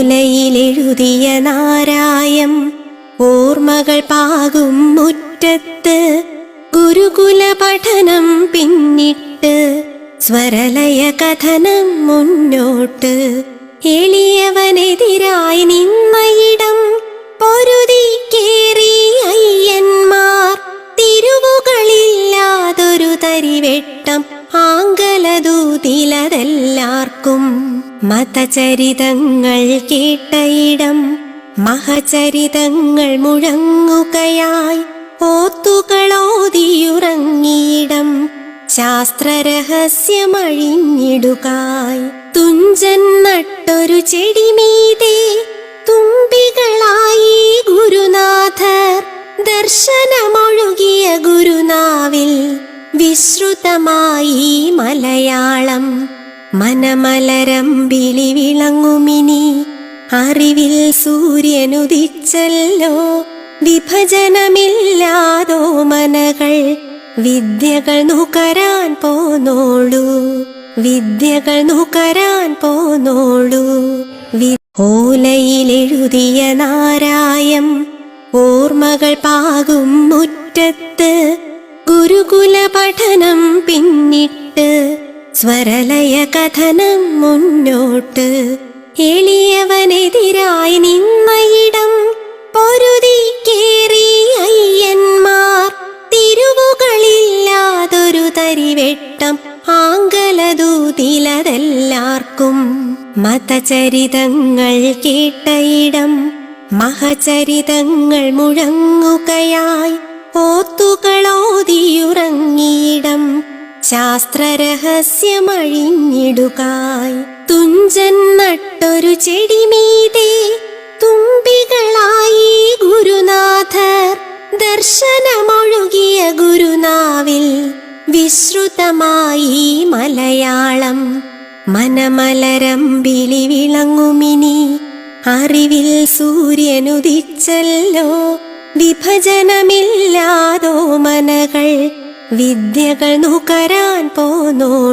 ഓലയിലെഴുതിയ നാരായം ഓർമ്മകൾ പാകും മുറ്റത്ത് ഗുരുകുല പഠനം പിന്നിട്ട് സ്വരലയ കഥനം മുന്നോട്ട് എളിയവനെതിരായി നിന്നയിടം പൊരുതി കേറി അയ്യന്മാർ തിരുവുകളില്ലാതൊരു തരിവെട്ടം ആങ്കലദൂതിലതെല്ലാവർക്കും മതചരിതങ്ങൾ കേട്ടയിടം മഹചരിതങ്ങൾ മുഴങ്ങുകയായി ഓത്തുകളോതിയുറങ്ങിയിടം ശാസ്ത്രരഹസ്യമഴിഞ്ഞിടുകായി തുഞ്ചൻ നട്ടൊരു ചെടിമീതെ തുമ്പികളായി ഗുരുനാഥർ ദർശനമൊഴുകിയ ഗുരുനാവിൽ വിശ്രുതമായി മലയാളം മനമലരമ്പിളി വിളങ്ങുമിനി അറിവിൽ സൂര്യനുദിച്ചല്ലോ വിഭജനമില്ലാതോ മനകൾ വിദ്യകൾ നുകരാൻ പോന്നോളൂ വിദ്യകൾ നുകരാൻ പോന്നോളൂ ഓലയിലെഴുതിയ നാരായം ഓർമ്മകൾ പാകും മുറ്റത്ത് ഗുരുകുല പഠനം പിന്നിട്ട് സ്വരലയ കഥനം മുന്നോട്ട് എളിയവനെതിരായി നിന്നയിടം പൊരുതി കേറി അയ്യന്മാർ തിരുവുകളില്ലാതൊരു തരിവെട്ടം ആങ്കലദൂതിലതെല്ലാവർക്കും മതചരിതങ്ങൾ കേട്ടയിടം മഹചരിതങ്ങൾ മുഴങ്ങുകയായി ഓത്തുകളോതിയുറങ്ങിയിടം ശാസ്ത്രരഹസ്യമഴിഞ്ഞിടുകായി തുഞ്ചൻ നട്ടൊരു ചെടിമീതെ തുമ്പികളായി ഗുരുനാഥർ ദർശനമൊഴുകിയ ഗുരുനാവിൽ വിശ്രുതമായി മലയാളം മനമലരമ്പിളി വിളങ്ങുമിനി അറിവിൽ സൂര്യനുദിച്ചല്ലോ വിഭജനമില്ലാതോ മനകൾ വിദ്യകൾ നുകരാൻ പോന്നോളൂ